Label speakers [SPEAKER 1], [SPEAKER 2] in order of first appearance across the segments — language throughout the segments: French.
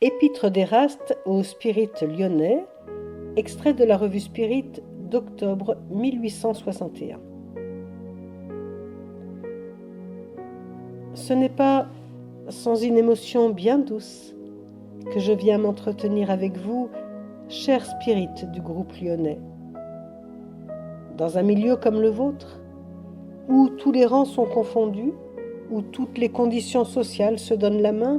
[SPEAKER 1] Épître d'Éraste aux spirites lyonnais, extrait de la revue Spirit d'octobre 1861. Ce n'est pas sans une émotion bien douce que je viens m'entretenir avec vous, chers spirites du groupe lyonnais. Dans un milieu comme le vôtre, où tous les rangs sont confondus, où toutes les conditions sociales se donnent la main,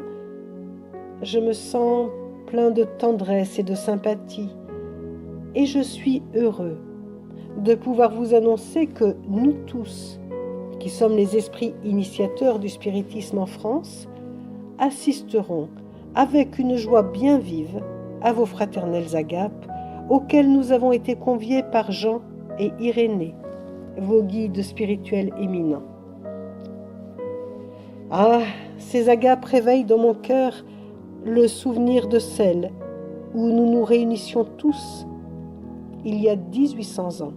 [SPEAKER 1] je me sens plein de tendresse et de sympathie, et je suis heureux de pouvoir vous annoncer que nous tous, qui sommes les esprits initiateurs du spiritisme en France, assisterons avec une joie bien vive à vos fraternelles agapes, auxquelles nous avons été conviés par Jean et Irénée, vos guides spirituels éminents. Ah, ces agapes réveillent dans mon cœur le souvenir de celle où nous nous réunissions tous il y a 1800 ans,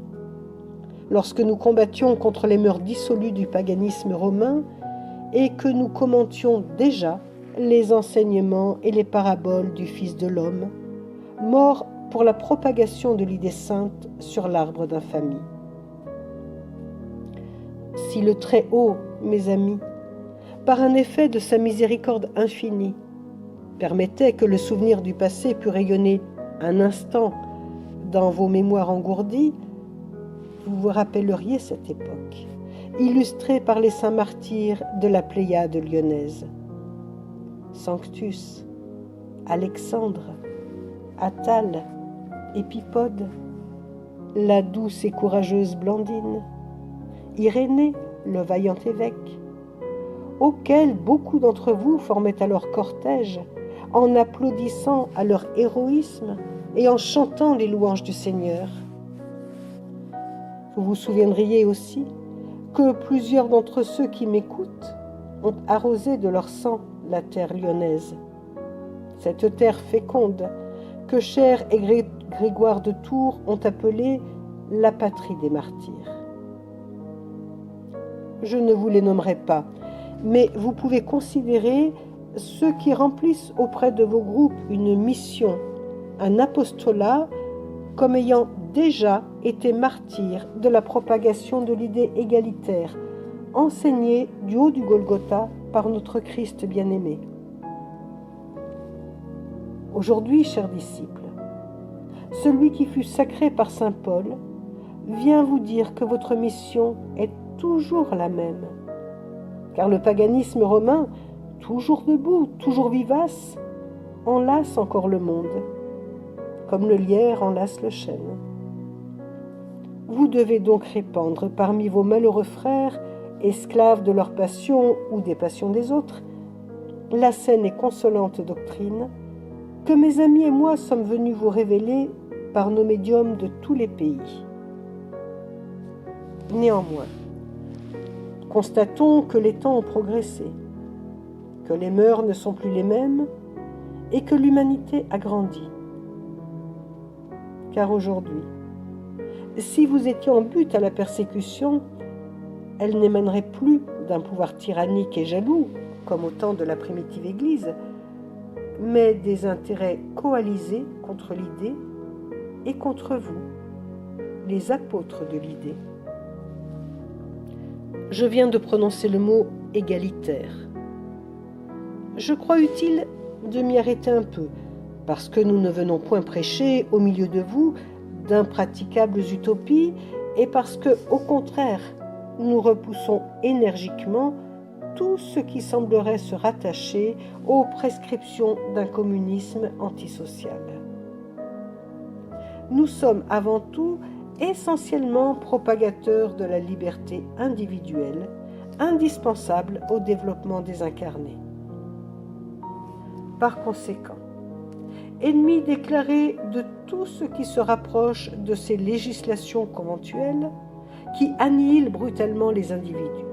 [SPEAKER 1] lorsque nous combattions contre les mœurs dissolues du paganisme romain et que nous commentions déjà les enseignements et les paraboles du Fils de l'homme, mort pour la propagation de l'idée sainte sur l'arbre d'infamie. Si le Très-Haut, mes amis, par un effet de sa miséricorde infinie, permettait que le souvenir du passé pût rayonner un instant dans vos mémoires engourdies, vous vous rappelleriez cette époque, illustrée par les saints martyrs de la Pléiade lyonnaise. Sanctus, Alexandre, Attal, Épipode, la douce et courageuse Blandine, Irénée, le vaillant évêque, auxquels beaucoup d'entre vous formaient alors cortège, en applaudissant à leur héroïsme et en chantant les louanges du Seigneur. Vous vous souviendriez aussi que plusieurs d'entre ceux qui m'écoutent ont arrosé de leur sang la terre lyonnaise, cette terre féconde que Cher et Grégoire de Tours ont appelée la patrie des martyrs. Je ne vous les nommerai pas, mais vous pouvez considérer ceux qui remplissent auprès de vos groupes une mission, un apostolat, comme ayant déjà été martyrs de la propagation de l'idée égalitaire, enseignée du haut du Golgotha par notre Christ bien-aimé. Aujourd'hui, chers disciples, celui qui fut sacré par saint Paul vient vous dire que votre mission est toujours la même, car le paganisme romain, toujours debout, toujours vivace, enlace encore le monde, comme le lierre enlace le chêne. Vous devez donc répandre parmi vos malheureux frères, esclaves de leurs passions ou des passions des autres, la saine et consolante doctrine que mes amis et moi sommes venus vous révéler par nos médiums de tous les pays. Néanmoins, constatons que les temps ont progressé, que les mœurs ne sont plus les mêmes et que l'humanité a grandi. Car aujourd'hui, si vous étiez en butte à la persécution, elle n'émanerait plus d'un pouvoir tyrannique et jaloux, comme au temps de la primitive Église, mais des intérêts coalisés contre l'idée et contre vous, les apôtres de l'idée. Je viens de prononcer le mot « égalitaire ». Je crois utile de m'y arrêter un peu, parce que nous ne venons point prêcher au milieu de vous d'impraticables utopies et parce que, au contraire, nous repoussons énergiquement tout ce qui semblerait se rattacher aux prescriptions d'un communisme antisocial. Nous sommes avant tout essentiellement propagateurs de la liberté individuelle, indispensable au développement des incarnés. Par conséquent, ennemis déclarés de tout ce qui se rapproche de ces législations conventuelles qui annihilent brutalement les individus.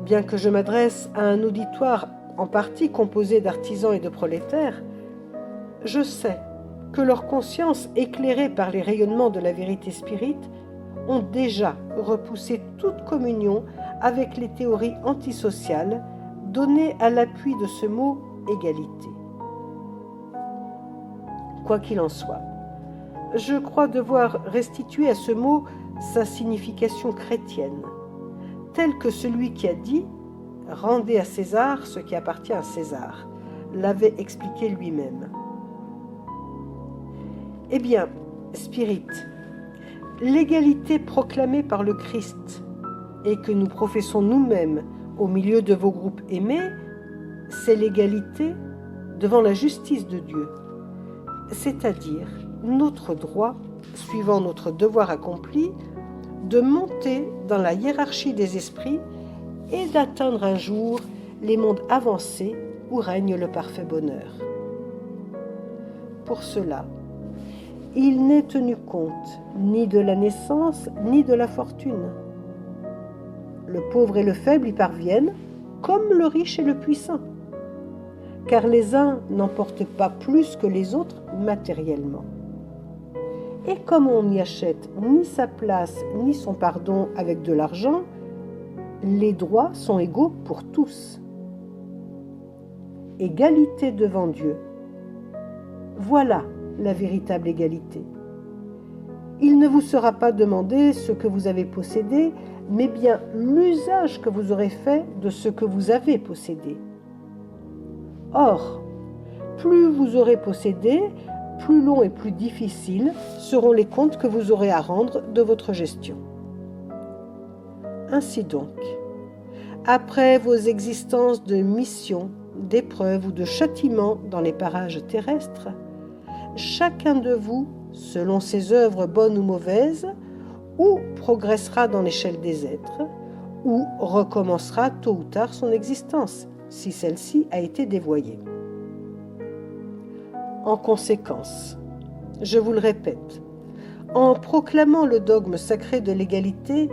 [SPEAKER 1] Bien que je m'adresse à un auditoire en partie composé d'artisans et de prolétaires, je sais que leurs consciences, éclairées par les rayonnements de la vérité spirite, ont déjà repoussé toute communion avec les théories antisociales donnez à l'appui de ce mot égalité. Quoi qu'il en soit, je crois devoir restituer à ce mot sa signification chrétienne, telle que celui qui a dit « Rendez à César ce qui appartient à César » l'avait expliqué lui-même. Eh bien, Spirit, l'égalité proclamée par le Christ et que nous professons nous-mêmes au milieu de vos groupes aimés, c'est l'égalité devant la justice de Dieu, c'est-à-dire notre droit, suivant notre devoir accompli, de monter dans la hiérarchie des esprits et d'atteindre un jour les mondes avancés où règne le parfait bonheur. Pour cela, il n'est tenu compte ni de la naissance ni de la fortune. Le pauvre et le faible y parviennent, comme le riche et le puissant, car les uns n'emportent pas plus que les autres matériellement. Et comme on n'y achète ni sa place ni son pardon avec de l'argent, les droits sont égaux pour tous. Égalité devant Dieu. Voilà la véritable égalité. Il ne vous sera pas demandé ce que vous avez possédé, mais bien l'usage que vous aurez fait de ce que vous avez possédé. Or, plus vous aurez possédé, plus longs et plus difficiles seront les comptes que vous aurez à rendre de votre gestion. Ainsi donc, après vos existences de mission, d'épreuve ou de châtiment dans les parages terrestres, chacun de vous, selon ses œuvres bonnes ou mauvaises, ou progressera dans l'échelle des êtres, ou recommencera tôt ou tard son existence, si celle-ci a été dévoyée. En conséquence, je vous le répète, en proclamant le dogme sacré de l'égalité,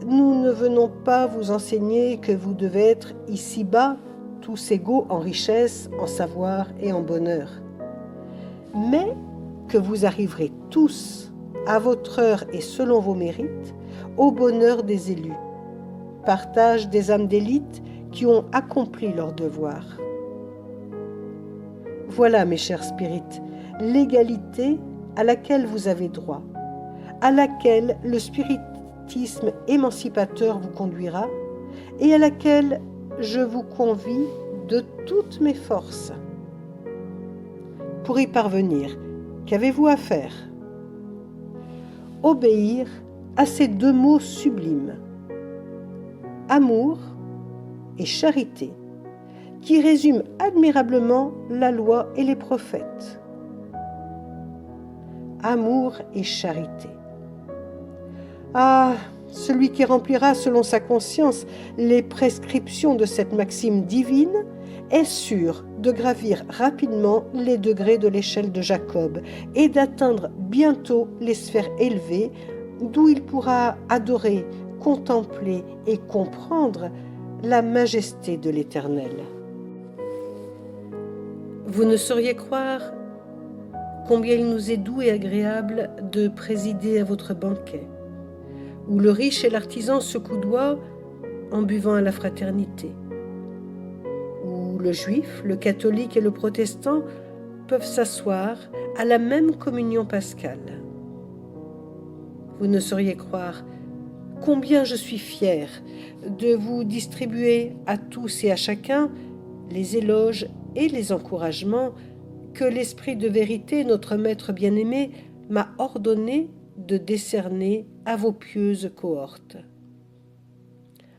[SPEAKER 1] nous ne venons pas vous enseigner que vous devez être ici-bas tous égaux en richesse, en savoir et en bonheur, mais que vous arriverez tous, à votre heure et selon vos mérites, au bonheur des élus, partage des âmes d'élite qui ont accompli leur devoir. Voilà, mes chers spirites, l'égalité à laquelle vous avez droit, à laquelle le spiritisme émancipateur vous conduira et à laquelle je vous convie de toutes mes forces. Pour y parvenir, qu'avez-vous à faire? Obéir à ces deux mots sublimes, amour et charité, qui résument admirablement la loi et les prophètes. Amour et charité. Ah, celui qui remplira selon sa conscience les prescriptions de cette maxime divine est sûr de gravir rapidement les degrés de l'échelle de Jacob et d'atteindre bientôt les sphères élevées d'où il pourra adorer, contempler et comprendre la majesté de l'Éternel. Vous ne sauriez croire combien il nous est doux et agréable de présider à votre banquet, où le riche et l'artisan se coudoient en buvant à la fraternité, où le juif, le catholique et le protestant peuvent s'asseoir à la même communion pascale. Vous ne sauriez croire combien je suis fier de vous distribuer à tous et à chacun les éloges et les encouragements que l'Esprit de vérité, notre Maître bien-aimé, m'a ordonné de décerner à vos pieuses cohortes.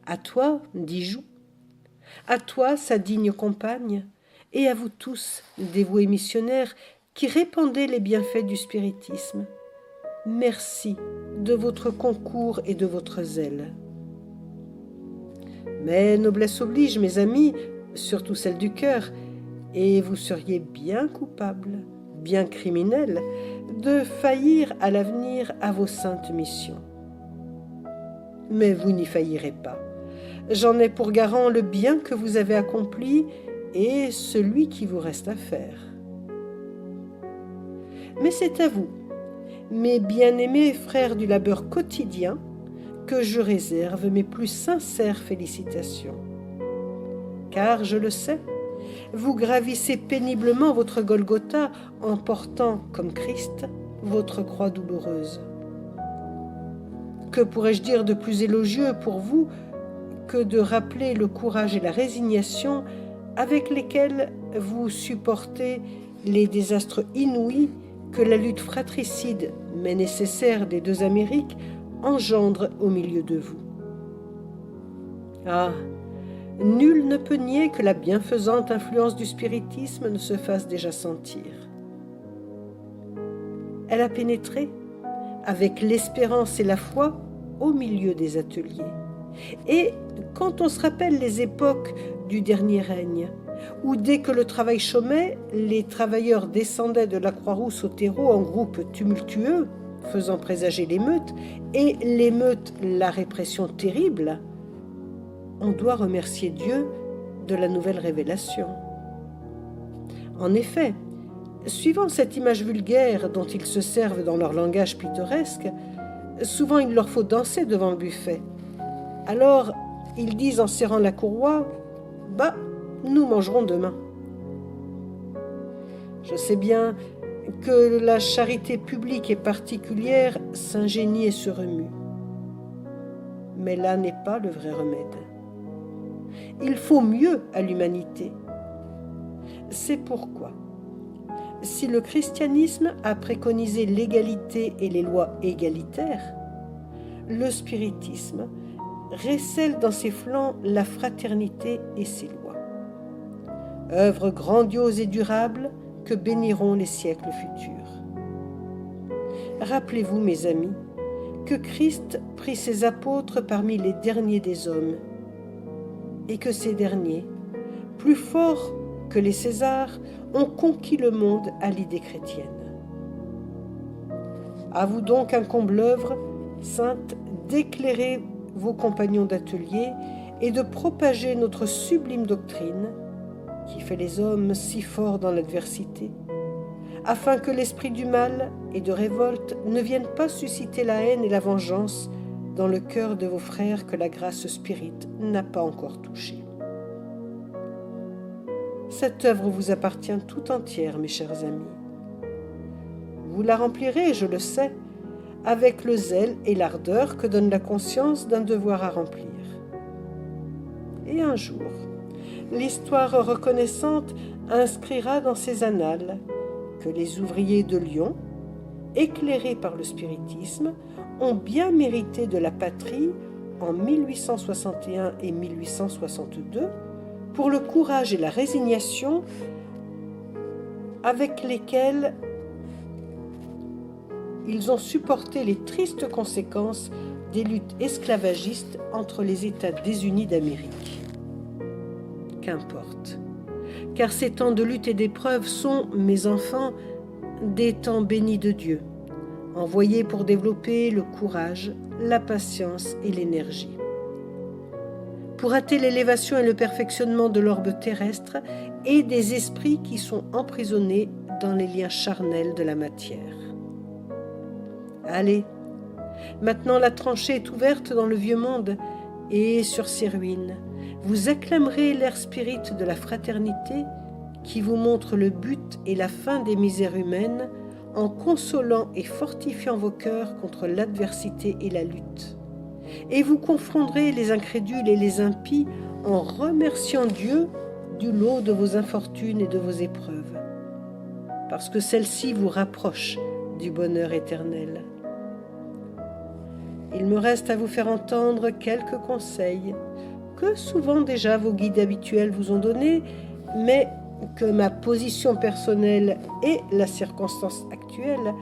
[SPEAKER 1] À toi, dis-je, à toi, sa digne compagne, et à vous tous, dévoués missionnaires, qui répandez les bienfaits du spiritisme. Merci de votre concours et de votre zèle. Mais noblesse oblige, mes amis, surtout celle du cœur, et vous seriez bien coupable, bien criminel, de faillir à l'avenir à vos saintes missions. Mais vous n'y faillirez pas. J'en ai pour garant le bien que vous avez accompli et celui qui vous reste à faire. Mais c'est à vous, mes bien-aimés frères du labeur quotidien, que je réserve mes plus sincères félicitations. car, je le sais, vous gravissez péniblement votre Golgotha en portant, comme Christ, votre croix douloureuse. Que pourrais-je dire de plus élogieux pour vous que de rappeler le courage et la résignation avec lesquels vous supportez les désastres inouïs que la lutte fratricide, mais nécessaire des deux Amériques, engendre au milieu de vous. Ah, nul ne peut nier que la bienfaisante influence du spiritisme ne se fasse déjà sentir. Elle a pénétré, avec l'espérance et la foi, au milieu des ateliers. Et quand on se rappelle les époques du dernier règne, où dès que le travail chômait, les travailleurs descendaient de la Croix-Rousse au terreau en groupes tumultueux, faisant présager l'émeute, et l'émeute la répression terrible, on doit remercier Dieu de la nouvelle révélation. En effet, suivant cette image vulgaire dont ils se servent dans leur langage pittoresque, souvent il leur faut danser devant le buffet. Alors, ils disent en serrant la courroie, « Bah, nous mangerons demain. » Je sais bien que la charité publique et particulière s'ingénie et se remue. Mais là n'est pas le vrai remède. Il faut mieux à l'humanité. C'est pourquoi, si le christianisme a préconisé l'égalité et les lois égalitaires, le spiritisme récèle dans ses flancs la fraternité et ses lois. Œuvre grandiose et durable que béniront les siècles futurs. Rappelez-vous, mes amis, que Christ prit ses apôtres parmi les derniers des hommes, et que ces derniers, plus forts que les Césars, ont conquis le monde à l'idée chrétienne. À vous donc incombe l'œuvre sainte d'éclairer vos compagnons d'atelier et de propager notre sublime doctrine, qui fait les hommes si forts dans l'adversité, afin que l'esprit du mal et de révolte ne vienne pas susciter la haine et la vengeance dans le cœur de vos frères que la grâce spirite n'a pas encore touchés. Cette œuvre vous appartient tout entière, mes chers amis. Vous la remplirez, je le sais, avec le zèle et l'ardeur que donne la conscience d'un devoir à remplir. Et un jour, l'histoire reconnaissante inscrira dans ses annales que les ouvriers de Lyon, éclairés par le spiritisme, ont bien mérité de la patrie en 1861 et 1862 pour le courage et la résignation avec lesquels ils ont supporté les tristes conséquences des luttes esclavagistes entre les États désunis d'Amérique. Qu'importe, car ces temps de lutte et d'épreuve sont, mes enfants, des temps bénis de Dieu, envoyés pour développer le courage, la patience et l'énergie, pour hâter l'élévation et le perfectionnement de l'orbe terrestre et des esprits qui sont emprisonnés dans les liens charnels de la matière. Allez, maintenant la tranchée est ouverte dans le vieux monde, et sur ses ruines, vous acclamerez l'air spirit de la fraternité qui vous montre le but et la fin des misères humaines en consolant et fortifiant vos cœurs contre l'adversité et la lutte. Et vous confronterez les incrédules et les impies en remerciant Dieu du lot de vos infortunes et de vos épreuves, parce que celles-ci vous rapprochent du bonheur éternel. Il me reste à vous faire entendre quelques conseils que souvent déjà vos guides habituels vous ont donnés, mais que ma position personnelle et la circonstance actuelle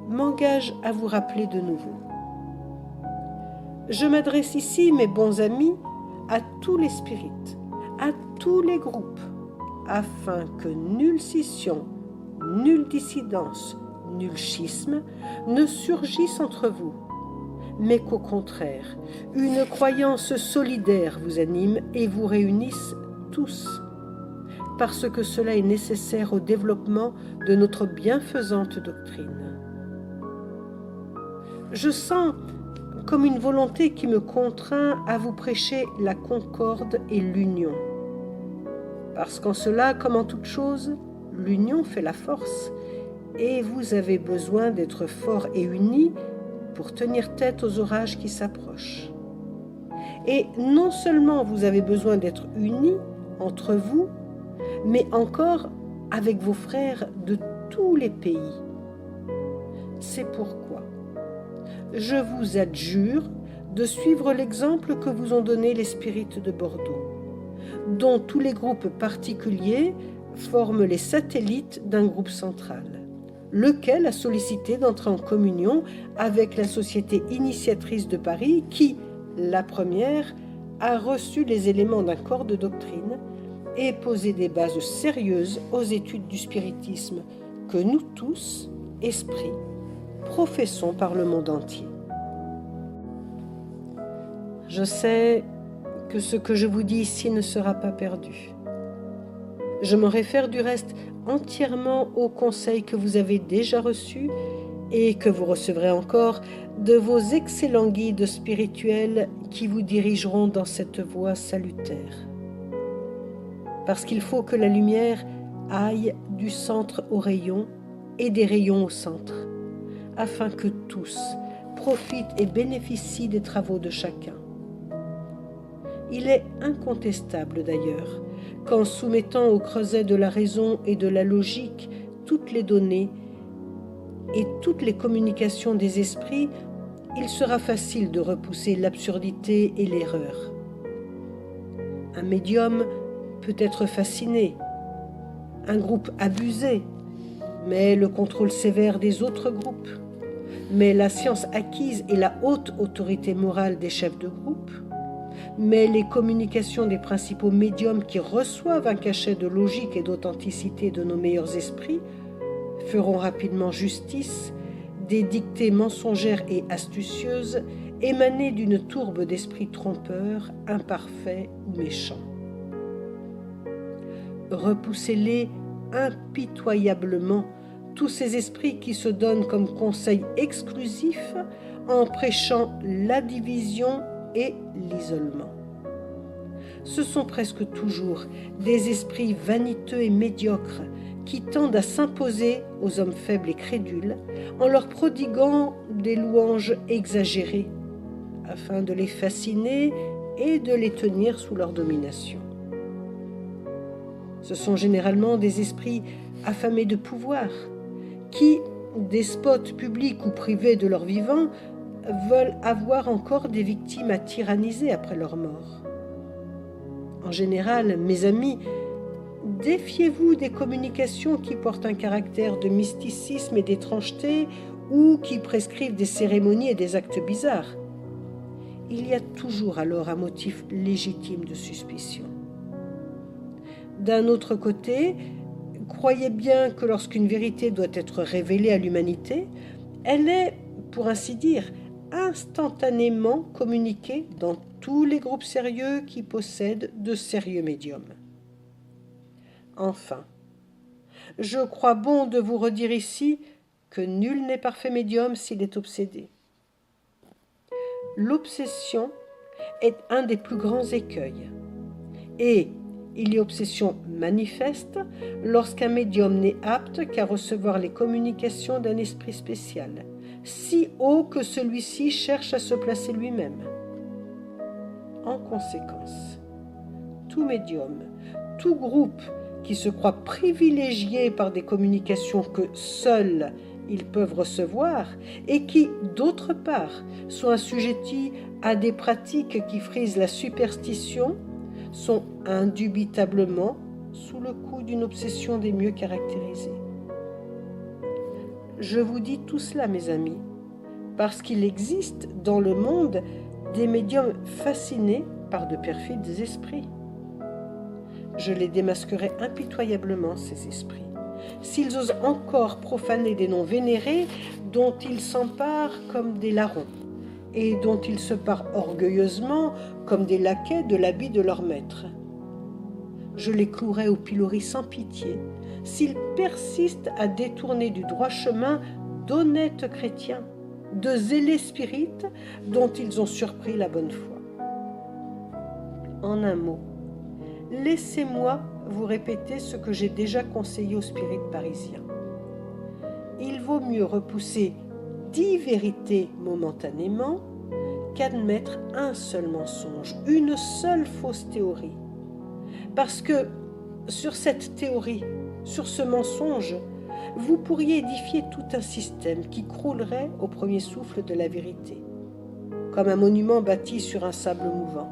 [SPEAKER 1] m'engagent à vous rappeler de nouveau. Je m'adresse ici, mes bons amis, à tous les spirites, à tous les groupes, afin que nulle scission, nulle dissidence, nul schisme ne surgisse entre vous, mais qu'au contraire, une croyance solidaire vous anime et vous réunisse tous, parce que cela est nécessaire au développement de notre bienfaisante doctrine. Je sens comme une volonté qui me contraint à vous prêcher la concorde et l'union. parce qu'en cela, comme en toute chose, l'union fait la force, et vous avez besoin d'être forts et unis pour tenir tête aux orages qui s'approchent. Et non seulement vous avez besoin d'être unis entre vous, mais encore avec vos frères de tous les pays. C'est pourquoi je vous adjure de suivre l'exemple que vous ont donné les spirites de Bordeaux, dont tous les groupes particuliers forment les satellites d'un groupe central, lequel a sollicité d'entrer en communion avec la Société initiatrice de Paris qui, la première, a reçu les éléments d'un corps de doctrine et posé des bases sérieuses aux études du spiritisme que nous tous, esprits, professons par le monde entier. Je sais que ce que je vous dis ici ne sera pas perdu. Je me réfère du reste entièrement aux conseils que vous avez déjà reçus et que vous recevrez encore de vos excellents guides spirituels qui vous dirigeront dans cette voie salutaire. Parce qu'il faut que la lumière aille du centre au rayon et des rayons au centre, afin que tous profitent et bénéficient des travaux de chacun. Il est incontestable d'ailleurs qu'en soumettant au creuset de la raison et de la logique toutes les données et toutes les communications des esprits, il sera facile de repousser l'absurdité et l'erreur. Un médium peut être fasciné, un groupe abusé, mais le contrôle sévère des autres groupes, mais la science acquise et la haute autorité morale des chefs de groupe, mais les communications des principaux médiums qui reçoivent un cachet de logique et d'authenticité de nos meilleurs esprits feront rapidement justice des dictées mensongères et astucieuses émanées d'une tourbe d'esprits trompeurs, imparfaits ou méchants. Repoussez-les impitoyablement, tous ces esprits qui se donnent comme conseil exclusif en prêchant la division et l'isolement. Ce sont presque toujours des esprits vaniteux et médiocres qui tendent à s'imposer aux hommes faibles et crédules en leur prodiguant des louanges exagérées afin de les fasciner et de les tenir sous leur domination. Ce sont généralement des esprits affamés de pouvoir qui, despotes publics ou privés de leur vivant, veulent avoir encore des victimes à tyranniser après leur mort. En général, mes amis, défiez-vous des communications qui portent un caractère de mysticisme et d'étrangeté ou qui prescrivent des cérémonies et des actes bizarres. Il y a toujours alors un motif légitime de suspicion. D'un autre côté, croyez bien que lorsqu'une vérité doit être révélée à l'humanité, elle est, pour ainsi dire, instantanément communiquée dans tous les groupes sérieux qui possèdent de sérieux médiums. Enfin, je crois bon de vous redire ici que nul n'est parfait médium s'il est obsédé. L'obsession est un des plus grands écueils, et il y a obsession manifeste lorsqu'un médium n'est apte qu'à recevoir les communications d'un esprit spécial, si haut que celui-ci cherche à se placer lui-même. En conséquence, tout médium, tout groupe qui se croit privilégié par des communications que seuls ils peuvent recevoir et qui, d'autre part, sont assujettis à des pratiques qui frisent la superstition, sont indubitablement sous le coup d'une obsession des mieux caractérisées. Je vous dis tout cela, mes amis, parce qu'il existe dans le monde des médiums fascinés par de perfides esprits. Je les démasquerai impitoyablement, ces esprits, s'ils osent encore profaner des noms vénérés dont ils s'emparent comme des larrons, et dont ils se parent orgueilleusement comme des laquais de l'habit de leur maître. Je les clouerai au pilori sans pitié, s'ils persistent à détourner du droit chemin d'honnêtes chrétiens, de zélés spirites dont ils ont surpris la bonne foi. En un mot, laissez-moi vous répéter ce que j'ai déjà conseillé aux spirites parisiens. Il vaut mieux repousser 10 vérités momentanément qu'admettre un seul mensonge, une seule fausse théorie. Parce que sur cette théorie, sur ce mensonge, vous pourriez édifier tout un système qui croulerait au premier souffle de la vérité, comme un monument bâti sur un sable mouvant.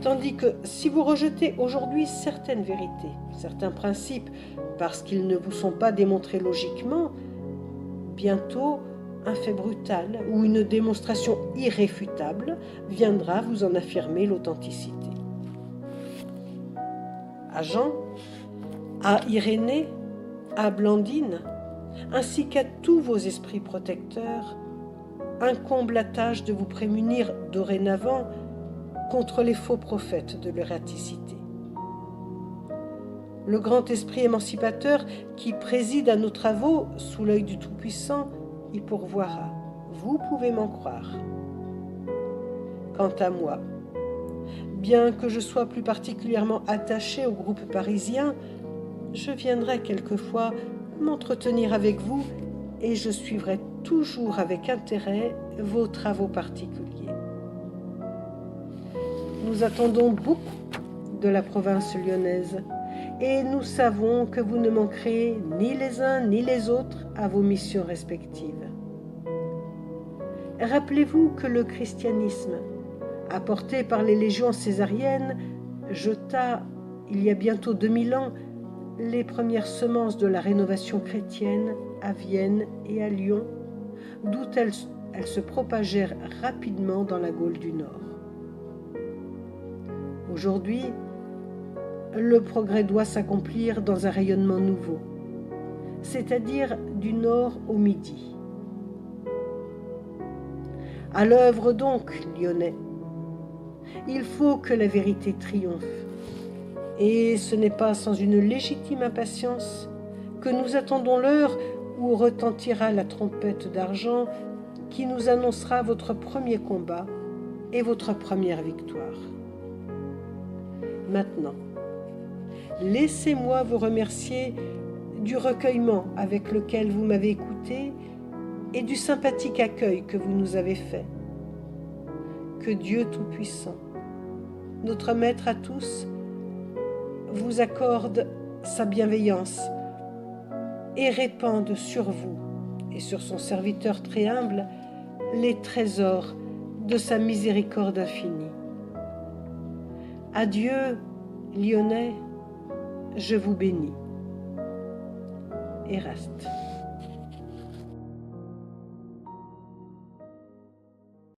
[SPEAKER 1] Tandis que si vous rejetez aujourd'hui certaines vérités, certains principes, parce qu'ils ne vous sont pas démontrés logiquement, bientôt un fait brutal ou une démonstration irréfutable viendra vous en affirmer l'authenticité. À Jean, à Irénée, à Blandine, ainsi qu'à tous vos esprits protecteurs, incombe la tâche de vous prémunir dorénavant contre les faux prophètes de l'héréticité. Le grand esprit émancipateur qui préside à nos travaux sous l'œil du Tout-Puissant y pourvoira. Vous pouvez m'en croire. Quant à moi, bien que je sois plus particulièrement attaché au groupe parisien, je viendrai quelquefois m'entretenir avec vous et je suivrai toujours avec intérêt vos travaux particuliers. Nous attendons beaucoup de la province lyonnaise et nous savons que vous ne manquerez ni les uns ni les autres à vos missions respectives. Rappelez-vous que le christianisme, apporté par les légions césariennes, jeta, il y a bientôt 2000 ans, les premières semences de la rénovation chrétienne à Vienne et à Lyon, d'où elles se propagèrent rapidement dans la Gaule du Nord. Aujourd'hui, le progrès doit s'accomplir dans un rayonnement nouveau, c'est-à-dire du nord au midi. À l'œuvre donc, Lyonnais. Il faut que la vérité triomphe. Et ce n'est pas sans une légitime impatience que nous attendons l'heure où retentira la trompette d'argent qui nous annoncera votre premier combat et votre première victoire. Maintenant, laissez-moi vous remercier du recueillement avec lequel vous m'avez écouté et du sympathique accueil que vous nous avez fait. Que Dieu Tout-Puissant, notre Maître à tous, vous accorde sa bienveillance et répande sur vous et sur son serviteur très humble les trésors de sa miséricorde infinie. Adieu, Lyonnais, je vous bénis. Eraste.